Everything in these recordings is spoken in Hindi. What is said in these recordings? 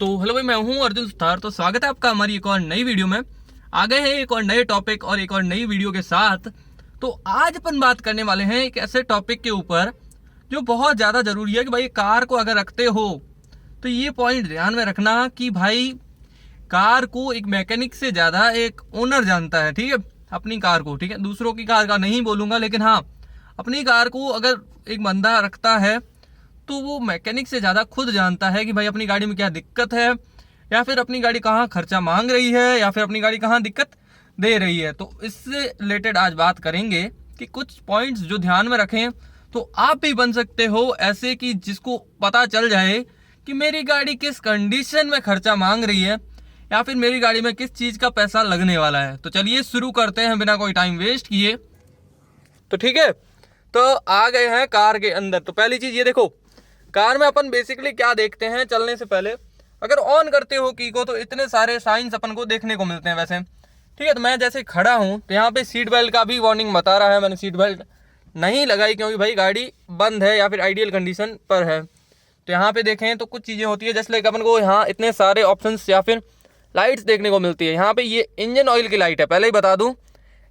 तो हेलो भाई, मैं हूं अर्जुन सुथार। तो स्वागत है आपका हमारी एक और नई वीडियो में। आ गए हैं एक और नए टॉपिक और एक और नई वीडियो के साथ। तो आज अपन बात करने वाले हैं एक ऐसे टॉपिक के ऊपर जो बहुत ज़्यादा ज़रूरी है कि भाई कार को अगर रखते हो तो ये पॉइंट ध्यान में रखना कि भाई कार को एक मैकेनिक से ज़्यादा एक ओनर जानता है। ठीक है, अपनी कार को, ठीक है, दूसरों की कार का नहीं बोलूँगा, लेकिन हाँ अपनी कार को अगर एक बंदा रखता है तो वो मैकेनिक से ज़्यादा खुद जानता है कि भाई अपनी गाड़ी में क्या दिक्कत है, या फिर अपनी गाड़ी कहाँ खर्चा मांग रही है, या फिर अपनी गाड़ी कहाँ दिक्कत दे रही है। तो इससे रिलेटेड आज बात करेंगे कि कुछ पॉइंट्स जो ध्यान में रखें तो आप भी बन सकते हो ऐसे कि जिसको पता चल जाए कि मेरी गाड़ी किस कंडीशन में खर्चा मांग रही है, या फिर मेरी गाड़ी में किस चीज़ का पैसा लगने वाला है। तो चलिए शुरू करते हैं बिना कोई टाइम वेस्ट किए। तो ठीक है, तो आ गए हैं कार के अंदर। तो पहली चीज़ ये देखो, कार में अपन बेसिकली क्या देखते हैं चलने से पहले, अगर ऑन करते हो की को तो इतने सारे साइंस अपन को देखने को मिलते हैं वैसे। ठीक है, तो मैं जैसे खड़ा हूँ तो यहाँ पे सीट बेल्ट का भी वार्निंग बता रहा है। मैंने सीट बेल्ट नहीं लगाई क्योंकि भाई गाड़ी बंद है या फिर आइडियल कंडीशन पर है। तो यहाँ पे देखें तो कुछ चीज़ें होती है, जैसे लाइक अपन को यहाँ इतने सारे ऑप्शंस या फिर लाइट्स देखने को मिलती है। यहाँ पे ये इंजन ऑयल की लाइट है। पहले ही बता दूँ,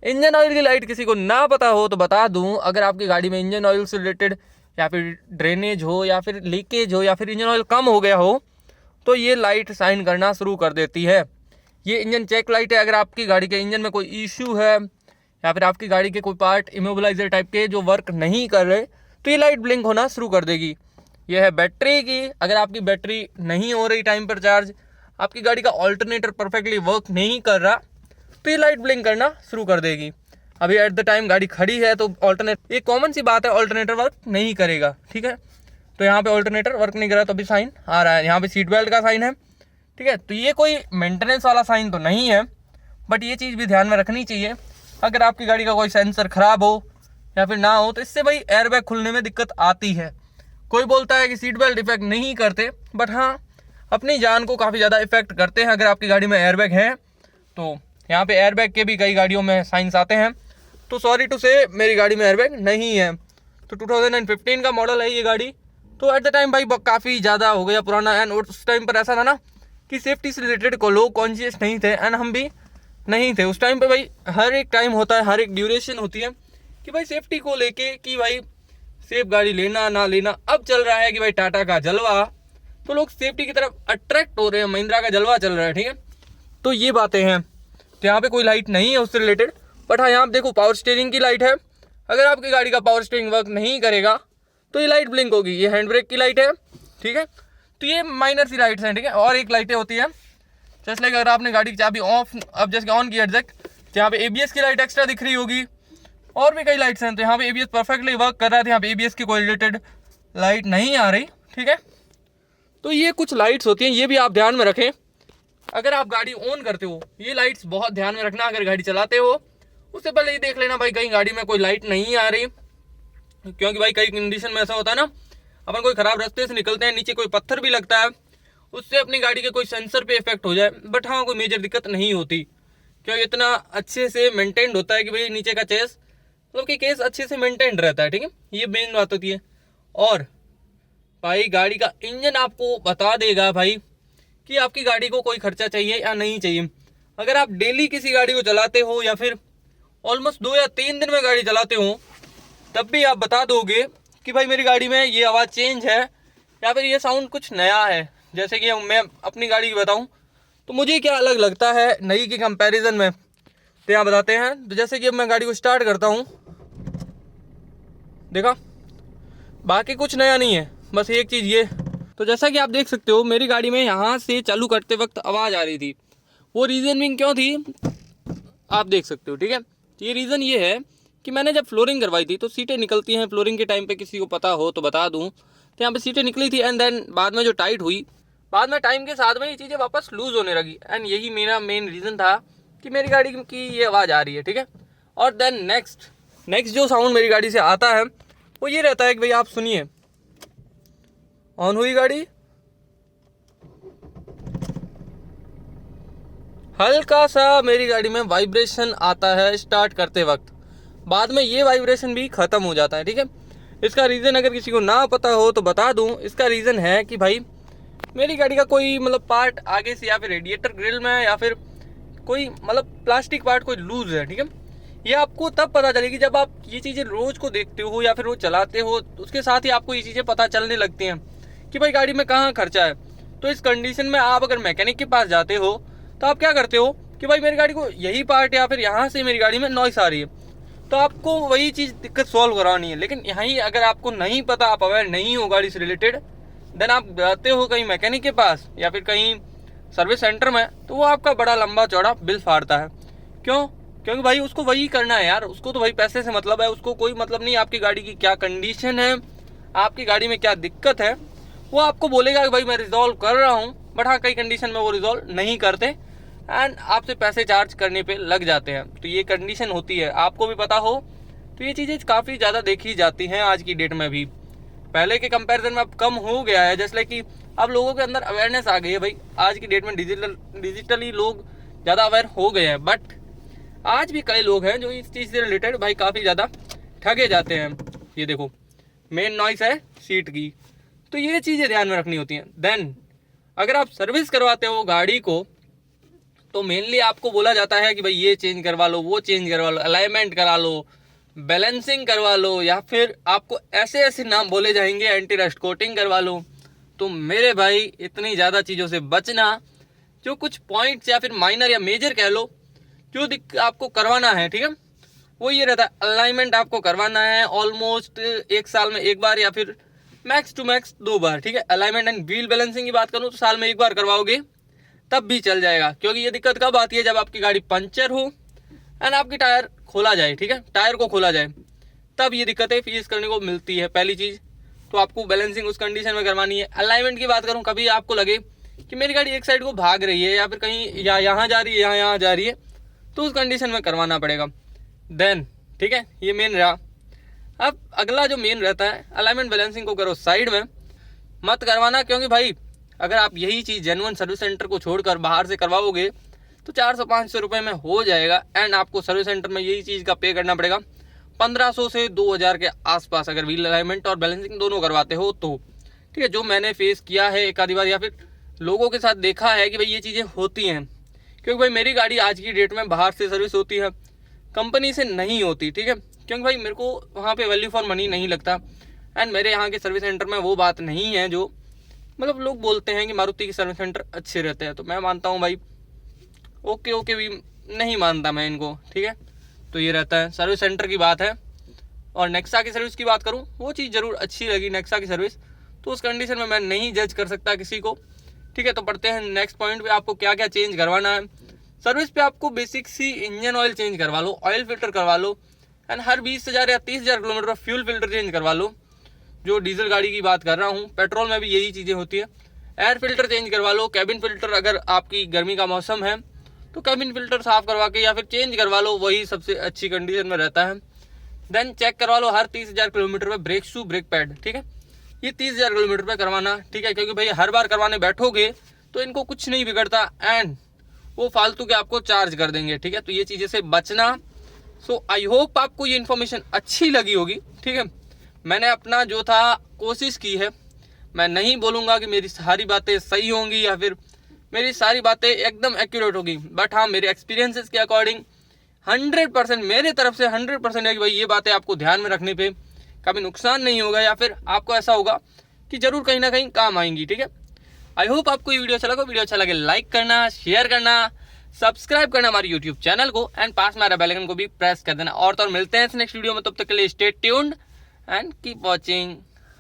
इंजन ऑयल की लाइट किसी को ना पता हो तो बता दूँ, अगर आपकी गाड़ी में इंजन ऑयल से रिलेटेड या फिर ड्रेनेज हो या फिर लीकेज हो या फिर इंजन ऑयल कम हो गया हो तो ये लाइट साइन करना शुरू कर देती है। ये इंजन चेक लाइट है। अगर आपकी गाड़ी के इंजन में कोई इशू है या फिर आपकी गाड़ी के कोई पार्ट इमोबिलाइजर टाइप के जो वर्क नहीं कर रहे तो ये लाइट ब्लिंक होना शुरू कर देगी। ये है बैटरी की। अगर आपकी बैटरी नहीं हो रही टाइम पर चार्ज, आपकी गाड़ी का ऑल्टरनेटर परफेक्टली वर्क नहीं कर रहा तो ये लाइट ब्लिंक करना शुरू कर देगी। अभी एट द टाइम गाड़ी खड़ी है तो ऑल्टरनेटर, ये कॉमन सी बात है, ऑल्टरनेटर वर्क नहीं करेगा। ठीक है, तो यहाँ पे ऑल्टरनेटर वर्क नहीं कर रहा तो अभी साइन आ रहा है। यहाँ पे सीट बेल्ट का साइन है। ठीक है, तो ये कोई मेंटेनेंस वाला साइन तो नहीं है, बट ये चीज़ भी ध्यान में रखनी चाहिए। अगर आपकी गाड़ी का कोई सेंसर खराब हो या फिर ना हो तो इससे भाई एयरबैग खुलने में दिक्कत आती है। कोई बोलता है कि सीट बेल्ट इफेक्ट नहीं करते, बट हाँ अपनी जान को काफ़ी ज़्यादा इफेक्ट करते हैं। अगर आपकी गाड़ी में एयरबैग है तो यहाँ पे एयरबैग के भी कई गाड़ियों में साइंस आते हैं। तो सॉरी टू से मेरी गाड़ी में एयरबैग नहीं है। तो 2015 का मॉडल है ये गाड़ी। तो एट द टाइम भाई काफ़ी ज़्यादा हो गया पुराना, एंड उस टाइम पर ऐसा था ना कि सेफ्टी से रिलेटेड को लोग कॉन्शियस नहीं थे, एंड हम भी नहीं थे उस टाइम पे। भाई हर एक टाइम होता है, हर एक ड्यूरेशन होती है कि भाई सेफ्टी को लेके कि भाई सेफ गाड़ी लेना ना लेना। अब चल रहा है कि भाई टाटा का जलवा, तो लोग सेफ्टी की तरफ अट्रैक्ट हो रहे हैं। महिंद्रा का जलवा चल रहा है। ठीक है, तो ये बातें हैं। तो यहाँ पे कोई लाइट नहीं है उससे रिलेटेड, बट हाँ यहाँ पे देखो पावर स्टीयरिंग की लाइट है। अगर आपकी गाड़ी का पावर स्टीयरिंग वर्क नहीं करेगा तो ये लाइट ब्लिंक होगी। ये हैंड ब्रेक की लाइट है। ठीक है, तो ये माइनर सी लाइट्स हैं। ठीक है, और एक लाइटें होती है जैसे लाइक अगर आपने गाड़ी की चाबी ऑफ, अब जैसे ऑन किया एग्जैक्ट, तो यहाँ पे एबीएस की लाइट एक्स्ट्रा दिख रही होगी, और भी कई लाइट्स हैं। तो यहाँ पे एबीएस परफेक्टली वर्क कर रहा है, यहाँ पे एबीएस की कोई रिलेटेड लाइट नहीं आ रही। ठीक है, तो ये कुछ लाइट्स होती हैं, ये भी आप ध्यान में रखें। अगर आप गाड़ी ऑन करते हो ये लाइट्स बहुत ध्यान में रखना। अगर गाड़ी चलाते हो उससे पहले ये देख लेना भाई कहीं गाड़ी में कोई लाइट नहीं आ रही, क्योंकि भाई कई कंडीशन में ऐसा होता है ना, अपन कोई ख़राब रास्ते से निकलते हैं, नीचे कोई पत्थर भी लगता है, उससे अपनी गाड़ी के कोई सेंसर पे इफेक्ट हो जाए, बट हाँ कोई मेजर दिक्कत नहीं होती क्योंकि इतना अच्छे से मेंटेन्ड होता है कि भाई नीचे का चेस मतलब कि केस अच्छे से मेंटेन्ड रहता है। ठीक है, ये मेन बात होती है। और भाई गाड़ी का इंजन आपको बता देगा भाई कि आपकी गाड़ी को कोई खर्चा चाहिए या नहीं चाहिए। अगर आप डेली किसी गाड़ी को चलाते हो या फिर ऑलमोस्ट 2 या 3 दिन में गाड़ी चलाते हो तब भी आप बता दोगे कि भाई मेरी गाड़ी में ये आवाज़ चेंज है या फिर ये साउंड कुछ नया है। जैसे कि मैं अपनी गाड़ी की बताऊं तो मुझे क्या अलग लगता है नई के कंपैरिजन में, तो यहाँ बताते हैं। तो जैसे कि अब मैं गाड़ी को स्टार्ट करता हूँ, देखा, बाकी कुछ नया नहीं है, बस एक चीज़ ये। तो जैसा कि आप देख सकते हो मेरी गाड़ी में यहाँ से चालू करते वक्त आवाज़ आ रही थी। वो रीज़निंग क्यों थी आप देख सकते हो। ठीक है, ये रीज़न ये है कि मैंने जब फ्लोरिंग करवाई थी तो सीटें निकलती हैं फ्लोरिंग के टाइम पे, किसी को पता हो तो बता दूं, तो यहाँ पे सीटें निकली थी, एंड देन बाद में जो टाइट हुई, बाद में टाइम के साथ में ये चीज़ें वापस लूज़ होने लगी, एंड यही मेरा मेन रीज़न था कि मेरी गाड़ी की ये आवाज़ आ रही है। ठीक है, और देन नेक्स्ट जो साउंड मेरी गाड़ी से आता है वो ये रहता है कि भाई आप सुनिए, ऑन हुई गाड़ी, हल्का सा मेरी गाड़ी में वाइब्रेशन आता है स्टार्ट करते वक्त, बाद में ये वाइब्रेशन भी ख़त्म हो जाता है। ठीक है, इसका रीज़न अगर किसी को ना पता हो तो बता दूं, इसका रीज़न है कि भाई मेरी गाड़ी का कोई मतलब पार्ट आगे से या फिर रेडिएटर ग्रिल में या फिर कोई मतलब प्लास्टिक पार्ट कोई लूज है, ठीक है, ये आपको तब पता चलेगी जब आप ये चीज़ें रोज़ को देखते हो या फिर रोज चलाते हो। उसके साथ ही आपको ये चीज़ें पता चलने लगती हैं कि भाई गाड़ी में कहाँ खर्चा है। तो इस कंडीशन में आप अगर मैकेनिक के पास जाते हो तो आप क्या करते हो कि भाई मेरी गाड़ी को यही पार्ट या फिर यहाँ से मेरी गाड़ी में नॉइस आ रही है, तो आपको वही चीज़ दिक्कत सॉल्व करवानी है। लेकिन यहीं अगर आपको नहीं पता, आप अवेयर नहीं हो गाड़ी से रिलेटेड, देन आप जाते हो कहीं मैकेनिक के पास या फिर कहीं सर्विस सेंटर में, तो वो आपका बड़ा लंबा चौड़ा बिल फाड़ता है। क्यों? क्योंकि भाई उसको वही करना है यार, उसको तो भाई पैसे से मतलब है, उसको कोई मतलब नहीं आपकी गाड़ी की क्या कंडीशन है, आपकी गाड़ी में क्या दिक्कत है। वो आपको बोलेगा कि भाई मैं रिजॉल्व कर रहा हूँ, बट हाँ कई कंडीशन में वो रिजॉल्व नहीं करते एंड आपसे पैसे चार्ज करने पे लग जाते हैं। तो ये कंडीशन होती है, आपको भी पता हो। तो ये चीज़ें काफ़ी ज़्यादा देखी जाती हैं आज की डेट में भी, पहले के कंपैरिजन में अब कम हो गया है। जैसे कि अब लोगों के अंदर अवेयरनेस आ गई है भाई, आज की डेट में डिजिटली लोग ज़्यादा अवेयर हो गए हैं। बट आज भी कई लोग हैं जो इस चीज़ से रिलेटेड भाई काफ़ी ज़्यादा ठगे जाते हैं। ये देखो मेन नॉइस है सीट की, तो ये चीज़ें ध्यान में रखनी होती हैं। देन अगर आप सर्विस करवाते हो गाड़ी को तो मेनली आपको बोला जाता है कि भाई ये चेंज करवा लो, वो चेंज करवा लो, अलाइनमेंट करा लो, बैलेंसिंग करवा लो, या फिर आपको ऐसे ऐसे नाम बोले जाएंगे, एंटी रस्ट कोटिंग करवा लो। तो मेरे भाई इतनी ज़्यादा चीज़ों से बचना। जो कुछ पॉइंट्स या फिर माइनर या मेजर कह लो जो आपको करवाना है, ठीक है, वो ये रहता है अलाइनमेंट आपको करवाना है ऑलमोस्ट 1 साल में 1 बार या फिर मैक्स टू मैक्स 2 बार, ठीक है। अलाइनमेंट एंड व्हील बैलेंसिंग की बात करूँ तो साल में 1 बार करवाओगे तब भी चल जाएगा, क्योंकि ये दिक्कत कब आती है जब आपकी गाड़ी पंचर हो एंड आपकी टायर खोला जाए, ठीक है, टायर को खोला जाए, तब ये दिक्कतें फेस करने को मिलती है। पहली चीज़ तो आपको बैलेंसिंग उस कंडीशन में करवानी है। अलाइनमेंट की बात करूँ, कभी आपको लगे कि मेरी गाड़ी एक साइड को भाग रही है या फिर कहीं या यहाँ जा रही है या यहाँ जा रही है, तो उस कंडीशन में करवाना पड़ेगा। देन ठीक है, ये मेन रहा। अब अगला जो मेन रहता है, अलाइनमेंट बैलेंसिंग को करो साइड में, मत करवाना, क्योंकि भाई अगर आप यही चीज़ जेन्युइन सर्विस सेंटर को छोड़कर बाहर से करवाओगे तो 400-500 रुपये में हो जाएगा एंड आपको सर्विस सेंटर में यही चीज़ का पे करना पड़ेगा 1500 से 2000 के आसपास, अगर व्हील अलाइनमेंट और बैलेंसिंग दोनों करवाते हो तो, ठीक है। जो मैंने फेस किया है एक आधी बार या फिर लोगों के साथ देखा है कि भाई ये चीज़ें होती हैं, क्योंकि भाई मेरी गाड़ी आज की डेट में बाहर से सर्विस होती है, कंपनी से नहीं होती, ठीक है, क्योंकि भाई मेरे को वहाँ पे वैल्यू फॉर मनी नहीं लगता एंड मेरे यहाँ के सर्विस सेंटर में वो बात नहीं है जो मतलब लोग बोलते हैं कि मारुति के सर्विस सेंटर अच्छे रहते हैं। तो मैं मानता हूँ भाई ओके भी नहीं मानता मैं इनको, ठीक है। तो ये रहता है सर्विस सेंटर की बात है। और नेक्सा की सर्विस की बात करूँ, वो चीज़ ज़रूर अच्छी लगी नेक्सा की सर्विस, तो उस कंडीशन में मैं नहीं जज कर सकता किसी को, ठीक है। तो पढ़ते हैं नेक्स्ट पॉइंट पे, आपको क्या क्या चेंज करवाना है। सर्विस पे आपको बेसिक सी इंजन ऑयल चेंज करवा लो, ऑयल फिल्टर करवा लो एंड हर 20,000 या 30,000 किलोमीटर पर फ्यूल फिल्टर चेंज करवा लो। जो डीजल गाड़ी की बात कर रहा हूँ, पेट्रोल में भी यही चीज़ें होती है। एयर फिल्टर चेंज करवा लो, कैबिन फिल्टर अगर आपकी गर्मी का मौसम है तो कैबिन फिल्टर साफ़ करवा के या फिर चेंज करवा लो, वही सबसे अच्छी कंडीशन में रहता है। देन चेक करवा लो हर 30,000 किलोमीटर पर ब्रेक शू ब्रेक पैड, ठीक है, ये 30,000 किलोमीटर पर करवाना, ठीक है, क्योंकि भाई हर बार करवाने बैठोगे तो इनको कुछ नहीं बिगड़ता एंड वो फालतू के आपको चार्ज कर देंगे, ठीक है। तो ये चीज़ें से बचना। सो आई होप आपको ये इन्फॉर्मेशन अच्छी लगी होगी, ठीक है। मैंने अपना जो था कोशिश की है, मैं नहीं बोलूँगा कि मेरी सारी बातें सही होंगी या फिर मेरी सारी बातें एकदम एक्यूरेट होगी, बट हाँ मेरे एक्सपीरियंसेस के अकॉर्डिंग 100% मेरे तरफ से 100% है कि भाई ये बातें आपको ध्यान में रखने पे कभी नुकसान नहीं होगा या फिर आपको ऐसा होगा कि ज़रूर कहीं ना कहीं काम आएंगी, ठीक है। आई होप आपको ये वीडियो अच्छा लगा। वीडियो अच्छा लगे लाइक करना, शेयर करना, सब्सक्राइब करना हमारे यूट्यूब चैनल को एंड पास में आ रहा बेल आइकन को भी प्रेस कर देना। और तो और मिलते हैं नेक्स्ट वीडियो में, तब तक के लिए stay tuned and keep watching.